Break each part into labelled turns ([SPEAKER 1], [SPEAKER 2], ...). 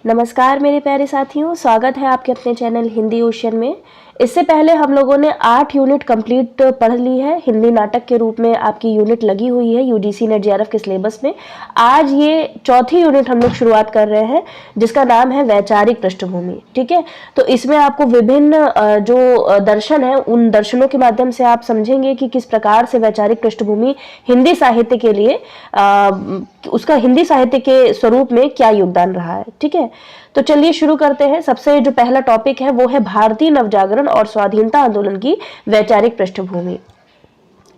[SPEAKER 1] नमस्कार मेरे प्यारे साथियों, स्वागत है आपके अपने चैनल हिंदी ओशन में। इससे पहले हम लोगों ने 8 यूनिट कंप्लीट पढ़ ली है। हिंदी नाटक के रूप में आपकी यूनिट लगी हुई है यूजीसी नेट जेआरएफ के सिलेबस में। आज ये चौथी यूनिट हम लोग शुरुआत कर रहे हैं जिसका नाम है वैचारिक पृष्ठभूमि। ठीक है, तो इसमें आपको विभिन्न जो दर्शन है उन दर्शनों के माध्यम से आप समझेंगे कि किस प्रकार से वैचारिक पृष्ठभूमि हिंदी साहित्य के लिए उसका हिंदी साहित्य के स्वरूप में क्या योगदान रहा है। ठीक है, तो चलिए शुरू करते हैं। सबसे जो पहला टॉपिक है वो है भारतीय नवजागरण और स्वाधीनता आंदोलन की वैचारिक पृष्ठभूमि।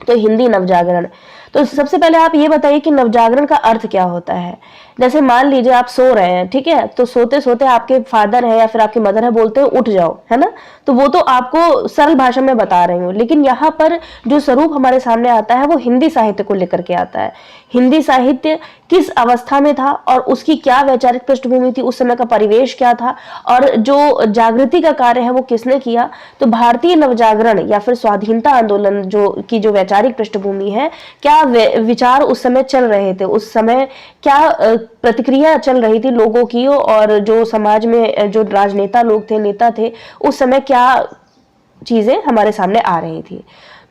[SPEAKER 1] तो हिंदी नवजागरण, तो सबसे पहले आप ये बताइए कि नवजागरण का अर्थ क्या होता है। जैसे मान लीजिए आप सो रहे हैं, ठीक है, तो सोते सोते आपके फादर है या फिर आपकी मदर है बोलते हैं उठ जाओ, है ना, तो वो तो आपको सरल भाषा में बता रही हूँ, लेकिन यहाँ पर जो स्वरूप हमारे सामने आता है वो हिंदी साहित्य को लेकर के आता है। हिंदी साहित्य किस अवस्था में था और उसकी क्या वैचारिक पृष्ठभूमि थी, उस समय का परिवेश क्या था और जो जागृति का कार्य है वो किसने किया। तो भारतीय नवजागरण या फिर स्वाधीनता आंदोलन जो वैचारिक पृष्ठभूमि है, क्या विचार उस समय चल रहे थे, उस समय क्या प्रतिक्रिया चल रही थी लोगों की, और जो समाज में जो राजनेता लोग थे, नेता थे, उस समय क्या चीजें हमारे सामने आ रही थी।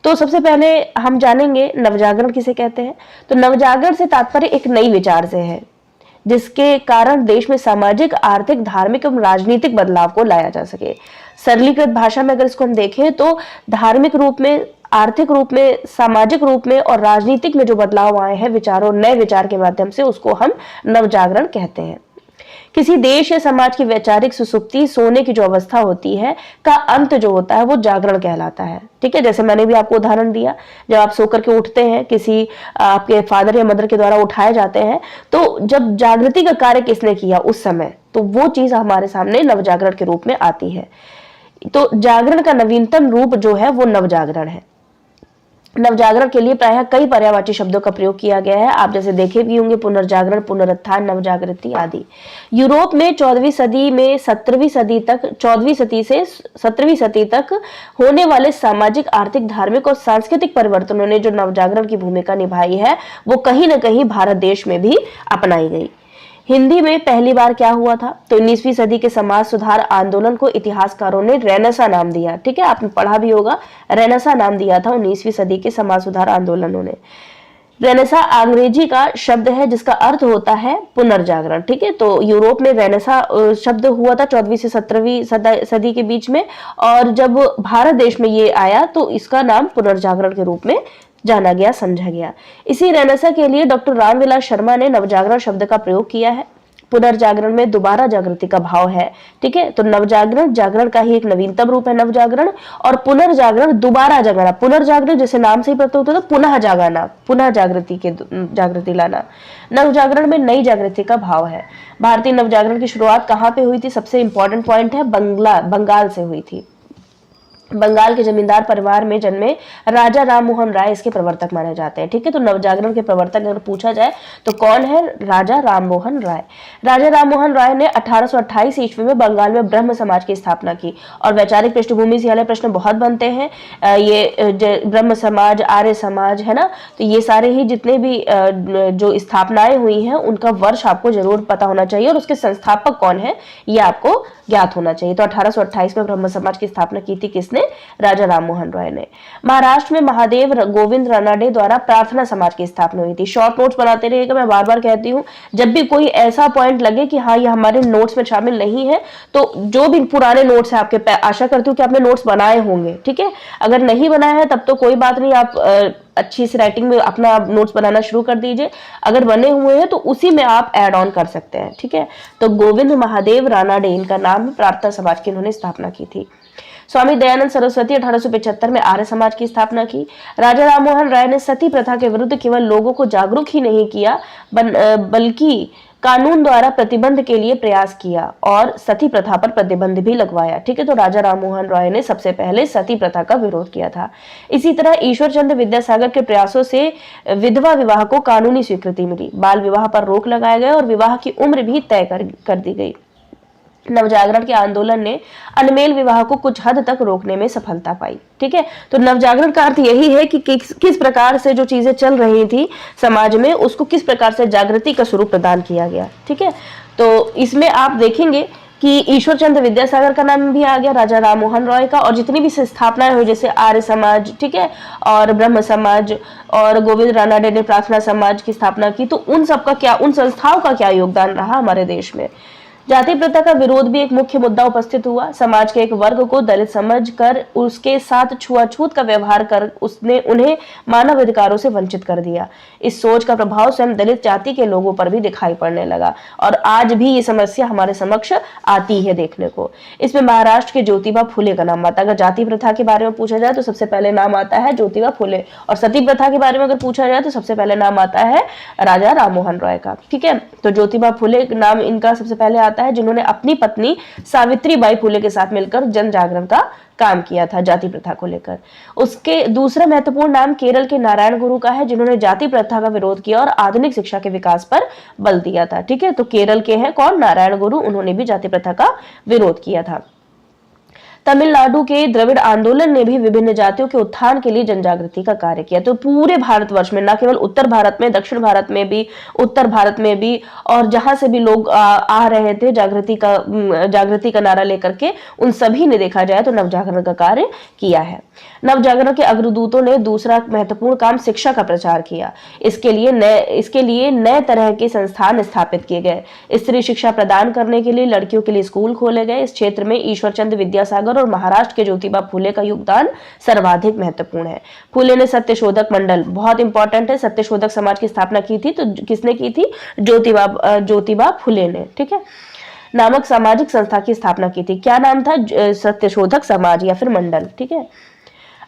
[SPEAKER 1] तो सबसे पहले हम जानेंगे नवजागरण किसे कहते हैं। तो नवजागरण से तात्पर्य एक नई विचार से है जिसके कारण देश में सामाजिक, आर्थिक, धार्मिक एवं राजनीतिक बदलाव को लाया जा सके। सरलीकृत भाषा में अगर इसको हम देखें तो धार्मिक रूप में, आर्थिक रूप में, सामाजिक रूप में और राजनीतिक में जो बदलाव आए हैं विचारों, नए विचार के माध्यम से, उसको हम नवजागरण कहते हैं। किसी देश या समाज की वैचारिक सुसुप्ति, सोने की जो अवस्था होती है का अंत जो होता है वो जागरण कहलाता है। ठीक है, जैसे मैंने भी आपको उदाहरण दिया, जब आप सोकर के उठते हैं, किसी आपके फादर या मदर के द्वारा उठाए जाते हैं, तो जब जागृति का कार्य किसने किया उस समय, तो वो चीज हमारे सामने नवजागरण के रूप में आती है। तो जागरण का नवीनतम रूप जो है वो नवजागरण है। नवजागरण के लिए प्रायः कई पर्यायवाची शब्दों का प्रयोग किया गया है। आप जैसे देखे भी होंगे, पुनर्जागरण, पुनरुत्थान, नवजागृति आदि। यूरोप में 14वीं सदी में 17वीं सदी तक, 14वीं सदी से 17वीं सदी तक होने वाले सामाजिक, आर्थिक, धार्मिक और सांस्कृतिक परिवर्तनों ने जो नवजागरण की भूमिका निभाई है वो कहीं ना कहीं भारत देश में भी अपनाई गई। हिंदी में पहली बार क्या हुआ था, तो 19वीं सदी के समाज सुधार आंदोलन को इतिहासकारों ने रेनेसा नाम दिया। ठीक है, आपने पढ़ा भी होगा, रेनेसा नाम दिया था 19वीं सदी के समाज सुधार आंदोलनों ने। रेनेसा अंग्रेजी का शब्द है जिसका अर्थ होता है पुनर्जागरण। ठीक है, तो यूरोप में रेनेसा शब्द हुआ था 14वीं से 17वीं सदी के बीच में, और जब भारत देश में ये आया तो इसका नाम पुनर्जागरण के रूप में जाना गया, समझा गया। इसी रेनेसा के लिए डॉक्टर रामविलास शर्मा ने नवजागरण शब्द का प्रयोग किया है। पुनर्जागरण में दोबारा जागृति का भाव है। ठीक है, तो नवजागरण जागरण का ही एक नवीनतम रूप है नवजागरण, और पुनर्जागरण दोबारा जागना। पुनर्जागरण जैसे नाम से ही प्रतीत होता है, तो पुनः जागना, पुनः जागृति लाना। नवजागरण में नई जागृति का भाव है। भारतीय नवजागरण की शुरुआत कहाँ पे हुई थी, सबसे इंपॉर्टेंट पॉइंट है, बंगाल से हुई थी। बंगाल के जमींदार परिवार में जन्मे राजा राम मोहन राय इसके प्रवर्तक माने जाते हैं। ठीक है, तो नवजागरण के प्रवर्तक अगर पूछा जाए तो कौन है, राजा राम मोहन राय। राजा राम मोहन राय ने 1828 ईस्वी में बंगाल में ब्रह्म समाज की स्थापना की। और वैचारिक पृष्ठभूमि से वाले प्रश्न बहुत बनते हैं। ये ब्रह्म समाज, आर्य समाज, है ना, तो ये सारे ही जितने भी जो स्थापनाएं हुई हैं उनका वर्ष आपको जरूर पता होना चाहिए, और उसके संस्थापक कौन है ये आपको ज्ञात होना चाहिए। तो 1828 में ब्रह्म समाज की स्थापना की थी किसने, राजा राम मोहन राय ने। महाराष्ट्र में महादेव गोविंद रानडे द्वारा प्रार्थना समाज की स्थापना हुई थी। शॉर्ट नोट्स बनाते रहिएगा, मैं बार बार कहती हूँ, जब भी कोई ऐसा पॉइंट लगे कि हाँ ये हमारे नोट्स में शामिल नहीं है, तो जो भी पुराने नोट्स है आपके, आशा करती हूँ कि आपने नोट्स बनाए होंगे। ठीक है, अगर नहीं बनाए हैं तब तो कोई बात नहीं, आप अच्छी सी राइटिंग में अपना नोट्स बनाना शुरू कर दीजिए। अगर बने हुए हैं तो उसी में आप ऐड ऑन कर सकते हैं। ठीक है, तो गोविंद महादेव रानडे इनका नाम, प्रार्थना समाज की इन्होंने स्थापना की थी। स्वामी दयानंद सरस्वती 1875 में आर्य समाज की स्थापना की। राजा राममोहन राय ने सती प्रथा के विरुद्ध केवल लोगों को जागरूक ही नहीं किया बल्कि कानून द्वारा प्रतिबंध के लिए प्रयास किया और सती प्रथा पर प्रतिबंध भी लगवाया। ठीक है, तो राजा राममोहन राय ने सबसे पहले सती प्रथा का विरोध किया था। इसी तरह ईश्वर चंद्र विद्यासागर के प्रयासों से विधवा विवाह को कानूनी स्वीकृति मिली। बाल विवाह पर रोक लगाया गया और विवाह की उम्र भी तय कर दी गई। नवजागरण के आंदोलन ने अनमेल विवाह को कुछ हद तक रोकने में सफलता पाई। ठीक है, तो नवजागरण का अर्थ यही है कि किस प्रकार से जो चीजें चल रही थी समाज में उसको किस प्रकार से जागृति का स्वरूप प्रदान किया गया। ठीक है, तो इसमें आप देखेंगे कि ईश्वर चंद्र विद्यासागर का नाम भी आ गया, राजा राम मोहन रॉय का, और जितनी भी स्थापनाएं हुई जैसे आर्य समाज, ठीक है, और ब्रह्म समाज, और गोविंद रानडे ने प्रार्थना समाज की स्थापना की, तो उन सबका क्या, उन संस्थाओं का क्या योगदान रहा हमारे देश में। जाति प्रथा का विरोध भी एक मुख्य मुद्दा उपस्थित हुआ। समाज के एक वर्ग को दलित समझकर उसके साथ छुआछूत का व्यवहार कर उसने उन्हें मानव अधिकारों से वंचित कर दिया। इस सोच का प्रभाव स्वयं दलित जाति के लोगों पर भी दिखाई पड़ने लगा और आज भी ये समस्या हमारे समक्ष आती है देखने को। इसमें महाराष्ट्र के ज्योतिबा फुले का नाम आता है। अगर जाति प्रथा के बारे में पूछा जाए तो सबसे पहले नाम आता है ज्योतिबा फुले, और सती प्रथा के बारे में अगर पूछा जाए तो सबसे पहले नाम आता है राजा राम मोहन रॉय का। ठीक है, तो ज्योतिबा फुले नाम इनका सबसे पहले आता है, जिन्होंने अपनी पत्नी सावित्रीबाई फुले के साथ मिलकर जन जागरण का काम किया था जाति प्रथा को लेकर। उसके दूसरा महत्वपूर्ण नाम केरल के नारायण गुरु का है, जिन्होंने जाति प्रथा का विरोध किया और आधुनिक शिक्षा के विकास पर बल दिया था। ठीक है, तो केरल के हैं कौन, नारायण गुरु, उन्होंने भी जाति प्रथा का विरोध किया था। तमिलनाडु के द्रविड़ आंदोलन ने भी विभिन्न जातियों के उत्थान के लिए जनजागृति का कार्य किया। तो पूरे भारतवर्ष में, न केवल उत्तर भारत में, दक्षिण भारत में भी, उत्तर भारत में भी, और जहां से भी लोग आ रहे थे जागृति का नारा लेकर के, उन सभी ने देखा जाए तो नवजागरण का कार्य किया है। नवजागरण के अग्रदूतों ने दूसरा महत्वपूर्ण काम शिक्षा का प्रचार किया। इसके लिए नए तरह के संस्थान स्थापित किए गए। स्त्री शिक्षा प्रदान करने के लिए लड़कियों के लिए स्कूल खोले गए। इस क्षेत्र में ईश्वर चंद्र विद्यासागर और महाराष्ट्र के ज्योतिबा फुले का योगदान सर्वाधिक महत्वपूर्ण है। फुले ने सत्यशोधक मंडल, बहुत इंपॉर्टेंट है, सत्यशोधक समाज की स्थापना की थी। तो किसने की थी? ज्योतिबा फुले ने, ठीक है, नामक सामाजिक संस्था की स्थापना की थी। क्या नाम था? सत्यशोधक समाज या फिर मंडल। ठीक है,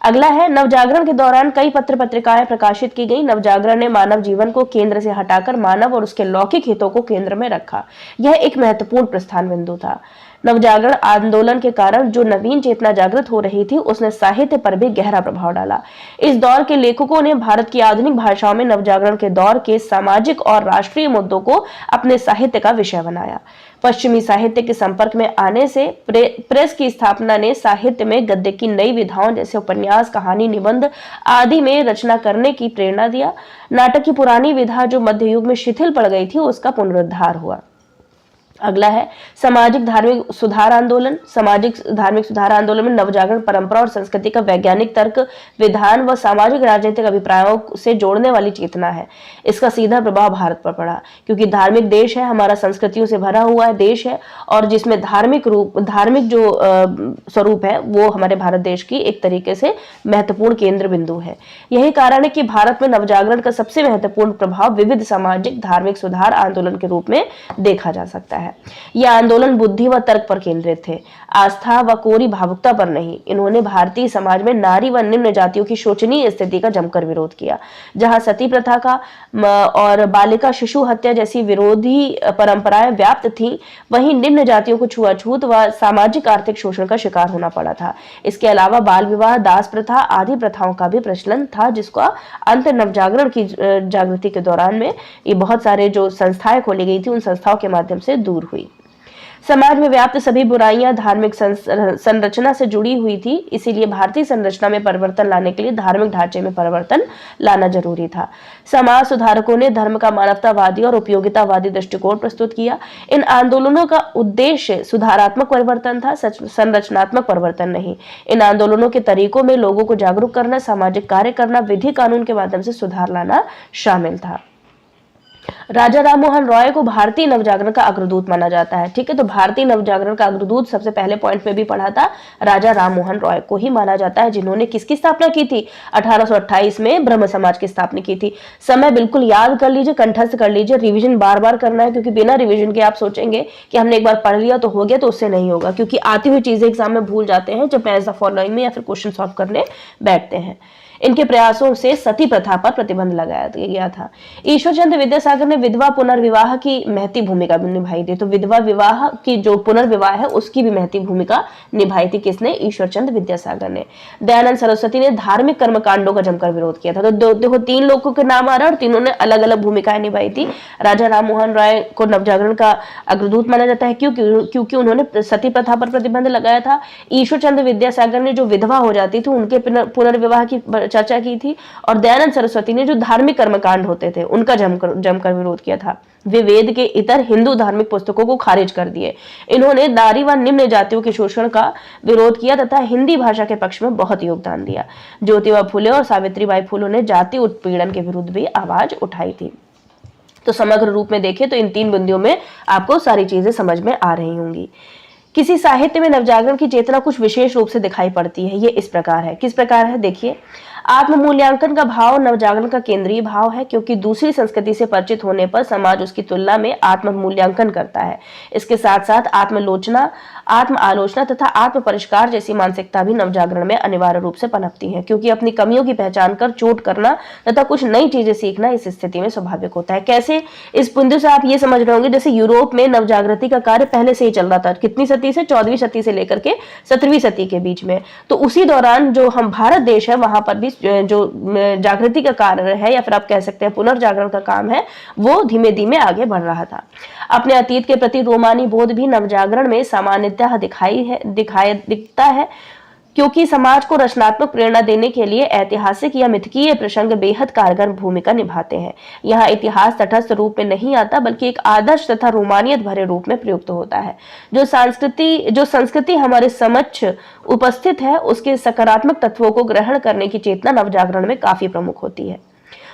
[SPEAKER 1] अगला है नवजागरण के दौरान कई पत्र पत्रिकाएं प्रकाशित की गई। नवजागरण ने मानव जीवन को केंद्र से हटाकर मानव और उसके लौकिक हितों को केंद्र में रखा। यह एक महत्वपूर्ण प्रस्थान बिंदु था। नवजागरण आंदोलन के कारण जो नवीन चेतना जागृत हो रही थी, उसने साहित्य पर भी गहरा प्रभाव डाला। इस दौर के लेखकों ने भारत की आधुनिक भाषाओं में नवजागरण के दौर के सामाजिक और राष्ट्रीय मुद्दों को अपने साहित्य का विषय बनाया। पश्चिमी साहित्य के संपर्क में आने से प्रेस की स्थापना ने साहित्य में गद्य की नई विधाओं जैसे उपन्यास, कहानी, निबंध आदि में रचना करने की प्रेरणा दिया। नाटक की पुरानी विधा जो मध्य युग में शिथिल पड़ गई थी, उसका पुनरुद्धार हुआ। अगला है सामाजिक धार्मिक सुधार आंदोलन। सामाजिक धार्मिक सुधार आंदोलन में नवजागरण परंपरा और संस्कृति का वैज्ञानिक तर्क, विधान व सामाजिक राजनीतिक अभिप्रायों से जोड़ने वाली चेतना है। इसका सीधा प्रभाव भारत पर पड़ा, क्योंकि धार्मिक देश है, हमारा संस्कृतियों से भरा हुआ देश है, और जिसमें धार्मिक जो स्वरूप है वो हमारे भारत देश की एक तरीके से महत्वपूर्ण केंद्र बिंदु है। यही कारण है कि भारत में नवजागरण का सबसे महत्वपूर्ण प्रभाव विविध सामाजिक धार्मिक सुधार आंदोलन के रूप में देखा जा सकता है। यह आंदोलन बुद्धि व तर्क पर केंद्रित थे, आस्था व कोरी भावुकता पर नहीं। इन्होंने भारतीय समाज में नारी व निम्न जातियों की शोचनीय स्थिति का जमकर विरोध किया। जहां सती प्रथा का और बालिका शिशु हत्या जैसी विरोधी परंपराएं व्याप्त थीं, वहीं निम्न जातियों को छुआछूत व सामाजिक आर्थिक शोषण का शिकार होना पड़ा था। इसके अलावा बाल विवाह, दास प्रथा आदि प्रथाओं का भी प्रचलन था, जिसका अंत नवजागरण की जागृति के दौरान में ये बहुत सारे जो संस्थाएं खोली गई थी, उन संस्थाओं के माध्यम से दूर हुई। समाज में व्याप्त सभी बुराइयां धार्मिक संरचना से जुड़ी हुई थी, इसीलिए भारतीय संरचना में परिवर्तन लाने के लिए धार्मिक ढांचे में परिवर्तन लाना जरूरी था। समाज सुधारकों ने धर्म का मानवतावादी और उपयोगितावादी दृष्टिकोण प्रस्तुत किया। इन आंदोलनों का उद्देश्य सुधारात्मक परिवर्तन था, संरचनात्मक परिवर्तन नहीं। इन आंदोलनों के तरीकों में लोगों को जागरूक करना, सामाजिक कार्य करना, विधि कानून के माध्यम से सुधार लाना शामिल था। राजा राम मोहन रॉय को भारतीय नवजागरण का अग्रदूत माना जाता है। ठीक है, तो भारतीय नवजागरण का अग्रदूत सबसे पहले पॉइंट में भी पढ़ा था, राजा राम मोहन रॉय को ही माना जाता है, जिन्होंने किसकी स्थापना की थी? 1828 में ब्रह्म समाज की स्थापना की थी। समय बिल्कुल याद कर लीजिए, कंठस्थ कर लीजिए, रिवीजन बार बार करना है, क्योंकि बिना रिवीजन के आप सोचेंगे कि हमने एक बार पढ़ लिया तो हो गया, तो उससे नहीं होगा, क्योंकि आती हुई चीजें एग्जाम में भूल जाते हैं जब एज द फॉलोइंग में या फिर क्वेश्चन सॉल्व करने बैठते हैं। इनके प्रयासों से सती प्रथा पर प्रतिबंध लगाया गया था। ईश्वर चंद्र विद्यासागर ने विधवा पुनर्विवाह की महती भूमिका निभाई थी। तो विधवा विवाह की जो पुनर्विवाह है उसकी भी महती भूमिका निभाई थी। किसने? ईश्वर चंद्र विद्यासागर ने। दयानंद सरस्वती ने धार्मिक कर्मकांडों का जमकर विरोध किया था। तो देखो, तीन लोगों के नाम आ रहे हैं और तीनों ने अलग अलग भूमिकाएं निभाई थी। राजा राम मोहन रॉय को नवजागरण का अग्रदूत माना जाता है, क्योंकि उन्होंने सती प्रथा पर प्रतिबंध लगाया था। ईश्वर चंद्र विद्यासागर ने जो विधवा हो जाती थी उनके पुनर्विवाह की चर्चा की थी, और दयानंद सरस्वती ने जो धार्मिक कर्मकांड होते थे उनका जमकर विरोध किया था। वे वेद के इतर हिंदू धार्मिक पुस्तकों को खारिज कर दिए। इन्होंने नारी व निम्न जातियों के शोषण का विरोध किया तथा हिंदी भाषा के पक्ष में बहुत योगदान दिया। ज्योतिबा फुले और सावित्रीबाई फुले ने जाति उत्पीड़न के विरुद्ध भी आवाज उठाई थी। तो समग्र रूप में देखें तो इन 3 बिंदुओं में आपको सारी चीजें समझ में आ रही होंगी। किसी साहित्य में नवजागरण की चेतना कुछ विशेष रूप से दिखाई पड़ती है। ये इस प्रकार है। किस प्रकार है देखिए, आत्ममूल्यांकन का भाव नवजागरण का केंद्रीय भाव है, क्योंकि दूसरी संस्कृति से परिचित होने पर समाज उसकी तुलना में आत्ममूल्यांकन करता है। इसके साथ साथ आत्मलोचना, आत्म आलोचना तथा आत्म परिष्कार जैसी मानसिकता भी नवजागरण में अनिवार्य रूप से पनपती है, क्योंकि अपनी कमियों की पहचान कर चोट करना तथा कुछ नई चीजें सीखना इस स्थिति में स्वाभाविक होता है। कैसे? इस बिंदु से आप ये समझ रहे होंगे, जैसे यूरोप में नवजागृति का कार्य पहले से ही चल रहा था। कितनी सदी से? 14वीं सदी से लेकर के 17वीं सदी के बीच में। तो उसी दौरान जो हम भारत देश है, वहां पर भी जो जागृति का कार्य है, या फिर आप कह सकते हैं पुनर्जागरण का काम है, वो धीमे धीमे आगे बढ़ रहा था। अपने अतीत के प्रति रोमानी बोध भी नवजागरण में सामान्यतः दिखता है, क्योंकि समाज को रचनात्मक प्रेरणा देने के लिए ऐतिहासिक या मिथकीय प्रसंग बेहद कारगर भूमिका निभाते हैं। यहाँ इतिहास तटस्थ रूप में नहीं आता, बल्कि एक आदर्श तथा रोमानियत भरे रूप में प्रयुक्त होता है। जो संस्कृति हमारे समक्ष उपस्थित है, उसके सकारात्मक तत्वों को ग्रहण करने की चेतना नवजागरण में काफी प्रमुख होती है।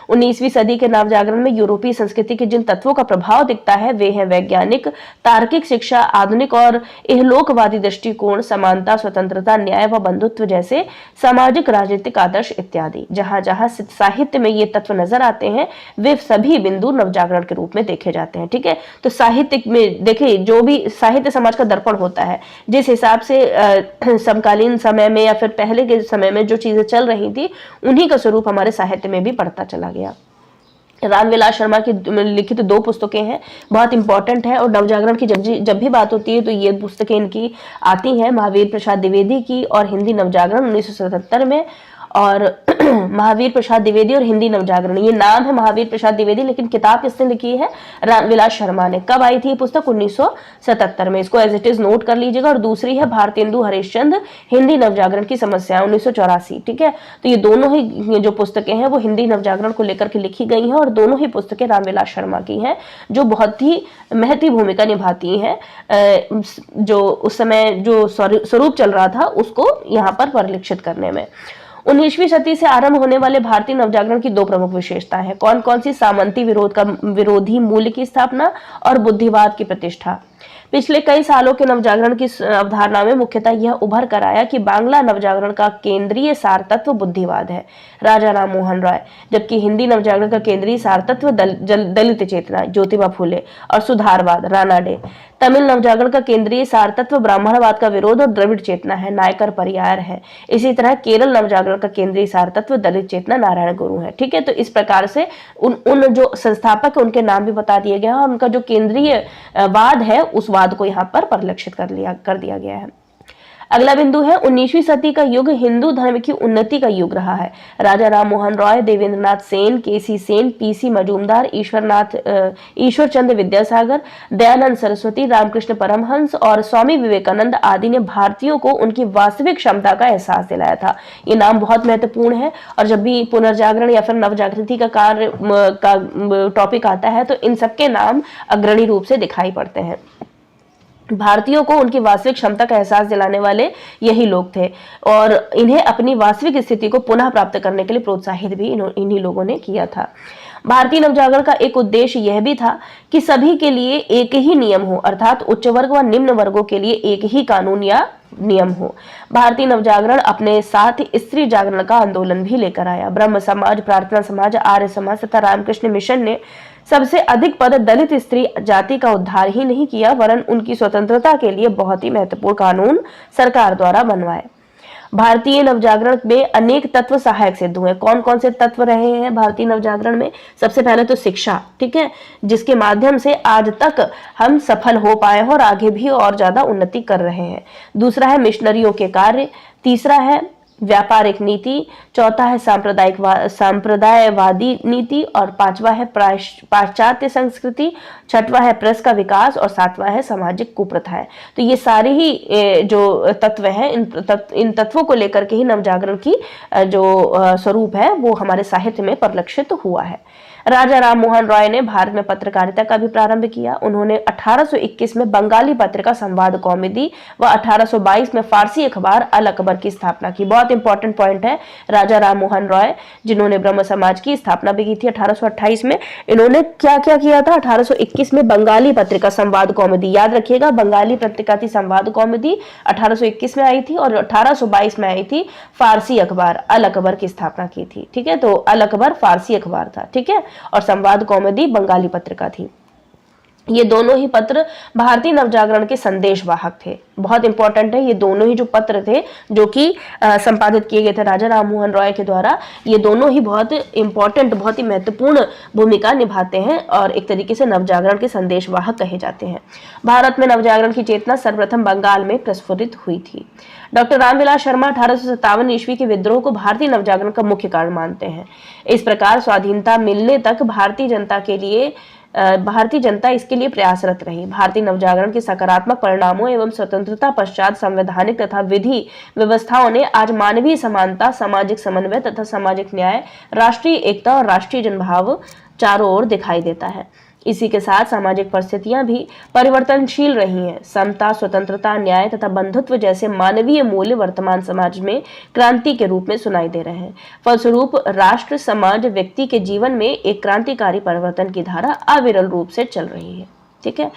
[SPEAKER 1] 19वीं सदी के नवजागरण में यूरोपीय संस्कृति के जिन तत्वों का प्रभाव दिखता है, वे हैं वैज्ञानिक, तार्किक शिक्षा, आधुनिक और इहलोकवादी दृष्टिकोण, समानता, स्वतंत्रता, न्याय व बंधुत्व जैसे सामाजिक राजनीतिक आदर्श इत्यादि। जहां जहां साहित्य में ये तत्व नजर आते हैं, वे सभी बिंदु नवजागरण के रूप में देखे जाते हैं। ठीक है, तो साहित्य में देखिए, जो भी साहित्य समाज का दर्पण होता है, जिस हिसाब से समकालीन समय में या फिर पहले के समय में जो चीजें चल रही थी, उन्हीं का स्वरूप हमारे साहित्य में भी पड़ता चला गया। रामविलास शर्मा की लिखित 2 पुस्तकें हैं, बहुत इंपॉर्टेंट है। और नवजागरण की जब भी बात होती है तो ये पुस्तकें इनकी आती हैं, महावीर प्रसाद द्विवेदी की और हिंदी नवजागरण 1977 में, और महावीर प्रसाद द्विवेदी और हिंदी नवजागरण, ये नाम है महावीर प्रसाद द्विवेदी, लेकिन किताब किसने लिखी है? रामविलास शर्मा ने। कब आई थी ये पुस्तक? 1977 में। इसको एज इट इज नोट कर लीजिएगा। और दूसरी है भारतेंदु हरिश्चंद्र, हिंदी नवजागरण की समस्या, 1984। ठीक है, तो ये दोनों ही जो पुस्तकें हैं वो हिंदी नवजागरण को लेकर के लिखी गई हैं, और दोनों ही पुस्तकें रामविलास शर्मा की हैं, जो बहुत ही महत्वपूर्ण भूमिका निभाती हैं। जो उस समय जो स्वरूप चल रहा था उसको यहाँ पर परिलक्षित करने में। 19वीं सदी से आरंभ होने वाले भारतीय नवजागरण की 2 प्रमुख विशेषताएं हैं। कौन कौन सी? सामंती विरोधी मूल्य की स्थापना और बुद्धिवाद की प्रतिष्ठा। पिछले कई सालों के नवजागरण की अवधारणा में मुख्यतः यह उभर कर आया कि बांग्ला नवजागरण का केंद्रीय सार तत्व बुद्धिवाद है, राजा राम मोहन राय, जबकि हिंदी नवजागरण का केंद्रीय सार तत्व दलित चेतना, ज्योतिबा फुले, और सुधारवाद, राणा डे। तमिल नवजागरण का केंद्रीय सार तत्व ब्राह्मणवाद का विरोध और द्रविड़ चेतना है, नायकर परियार है। इसी तरह केरल नवजागरण का केंद्रीय सार तत्व दलित चेतना, नारायण गुरु है। ठीक है, तो इस प्रकार से उन जो संस्थापक है उनके नाम भी बता दिए गए हैं, और उनका जो केंद्रीय वाद है उस वाद को यहाँ पर परिलक्षित कर दिया गया है। अगला बिंदु है 19वीं सदी का युग हिंदू धर्म की उन्नति का युग रहा है। राजा राम मोहन रॉय, देवेंद्रनाथ सेन, केसी सेन, पीसी मजूमदार, ईश्वर चंद्र विद्यासागर, दयानंद सरस्वती, रामकृष्ण परमहंस और स्वामी विवेकानंद आदि ने भारतीयों को उनकी वास्तविक क्षमता का एहसास दिलाया था। ये नाम बहुत महत्वपूर्ण है, और जब भी पुनर्जागरण या फिर नवजागृति का कार्य का टॉपिक आता है तो इन सबके नाम अग्रणी रूप से दिखाई पड़ते हैं। भारतीयों को उनकी वास्तविक क्षमता का एहसास दिलाने वाले यही लोग थे, और इन्हें अपनी वास्तविक स्थिति को पुनः प्राप्त करने के लिए प्रोत्साहित भी इन्हीं लोगों ने किया था। भारतीय नवजागरण का एक उद्देश्य यह भी था कि सभी के लिए एक ही नियम हो, अर्थात उच्च वर्ग व निम्न वर्गों के लिए एक ही कानून या नियम हो। भारतीय नवजागरण अपने साथ स्त्री जागरण का आंदोलन भी लेकर आया। ब्रह्म समाज, प्रार्थना समाज, आर्य समाज तथा रामकृष्ण मिशन ने सबसे अधिक पद दलित स्त्री जाति का उद्धार ही नहीं किया, वरन उनकी स्वतंत्रता के लिए बहुत ही महत्वपूर्ण कानून सरकार द्वारा बनवाए। भारतीय नवजागरण में अनेक तत्व सहायक सिद्ध हुए। कौन कौन से तत्व रहे हैं भारतीय नवजागरण में? सबसे पहले तो शिक्षा, ठीक है, जिसके माध्यम से आज तक हम सफल हो पाए हैं और आगे भी और ज्यादा उन्नति कर रहे हैं। दूसरा है मिशनरियों के कार्य, तीसरा है व्यापारिक नीति, चौथा है सांप्रदायवादी नीति, और पांचवा है पाश्चात्य संस्कृति, छठवां है प्रेस का विकास, और सातवां है सामाजिक कुप्रथाएं। तो ये सारे ही जो तत्व हैं, इन तत्वों को लेकर के ही नवजागरण की जो स्वरूप है वो हमारे साहित्य में परिलक्षित हुआ है। राजा राम मोहन रॉय ने भारत में पत्रकारिता का भी प्रारंभ किया। उन्होंने 1821 में बंगाली पत्रिका संवाद कौमुदी व 1822 में फारसी अखबार अल अकबर की स्थापना की। बहुत इंपॉर्टेंट पॉइंट है, राजा राम मोहन रॉय जिन्होंने ब्रह्म समाज की स्थापना भी की थी 1828 में, इन्होंने क्या क्या किया था? 1821 में बंगाली पत्रिका संवाद कौमुदी, याद रखिएगा, बंगाली पत्रिका थी संवाद कौमुदी 1821 में आई थी, और 1822 में आई थी फारसी अखबार अल अकबर की स्थापना की थी। ठीक है, तो अल अकबर फारसी अखबार था। ठीक है, और संवाद कौमुदी बंगाली पत्रिका थी। ये दोनों ही पत्र भारतीय नवजागरण के संदेश वाहक थे। बहुत इंपॉर्टेंट है, ये दोनों ही जो पत्र थे जो कि संपादित किए गए थे राजा राम मोहन रॉय के द्वारा, ये दोनों ही बहुत इंपॉर्टेंट, बहुत ही महत्वपूर्ण भूमिका निभाते हैं और एक तरीके से नवजागरण के संदेश वाहक कहे जाते हैं। भारत में नवजागरण की चेतना सर्वप्रथम बंगाल में प्रस्फुरित हुई थी। डॉक्टर रामविलास शर्मा 1857 ईस्वी के विद्रोह को भारतीय नवजागरण का मुख्य कारण मानते हैं। इस प्रकार स्वाधीनता मिलने तक भारतीय जनता इसके लिए प्रयासरत रही। भारतीय नवजागरण के सकारात्मक परिणामों एवं स्वतंत्रता पश्चात संवैधानिक तथा विधि व्यवस्थाओं ने आज मानवीय समानता, सामाजिक समन्वय तथा सामाजिक न्याय, राष्ट्रीय एकता और राष्ट्रीय जनभाव चारों ओर दिखाई देता है। इसी के साथ सामाजिक परिस्थितियां भी परिवर्तनशील रही हैं। समता, स्वतंत्रता, न्याय तथा बंधुत्व जैसे मानवीय मूल्य वर्तमान समाज में क्रांति के रूप में सुनाई दे रहे हैं। फलस्वरूप राष्ट्र, समाज, व्यक्ति के जीवन में एक क्रांतिकारी परिवर्तन की धारा अविरल रूप से चल रही है। ठीक है,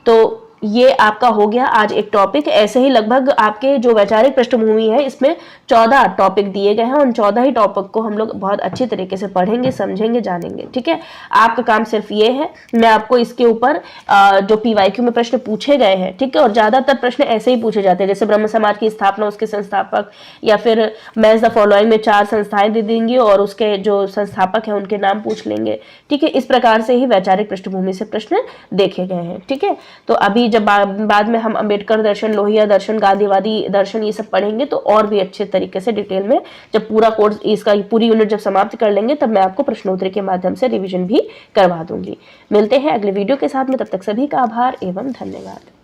[SPEAKER 1] तो ये आपका हो गया आज एक टॉपिक। ऐसे ही लगभग आपके जो वैचारिक पृष्ठभूमि है इसमें 14 टॉपिक दिए गए हैं। उन 14 ही टॉपिक को हम लोग बहुत अच्छी तरीके से पढ़ेंगे, समझेंगे, जानेंगे। ठीक है, आपका काम सिर्फ ये है, मैं आपको इसके ऊपर जो PYQ में प्रश्न पूछे गए हैं, ठीक है, और ज्यादातर प्रश्न ऐसे ही पूछे जाते हैं, जैसे ब्रह्म समाज की स्थापना, उसके संस्थापक, या फिर मैच द फॉलोइंग में 4 संस्थाएं दे देंगी और उसके जो संस्थापक है उनके नाम पूछ लेंगे। ठीक है, इस प्रकार से ही वैचारिक पृष्ठभूमि से प्रश्न देखे गए हैं। ठीक है, तो अभी जब बाद में हम अंबेडकर दर्शन, लोहिया दर्शन, गांधीवादी दर्शन ये सब पढ़ेंगे तो और भी अच्छे तरीके से डिटेल में, जब पूरा कोर्स इसका पूरी यूनिट जब समाप्त कर लेंगे तब मैं आपको प्रश्नोत्तरी के माध्यम से रिवीजन भी करवा दूंगी। मिलते हैं अगले वीडियो के साथ में, तब तक सभी का आभार एवं धन्यवाद।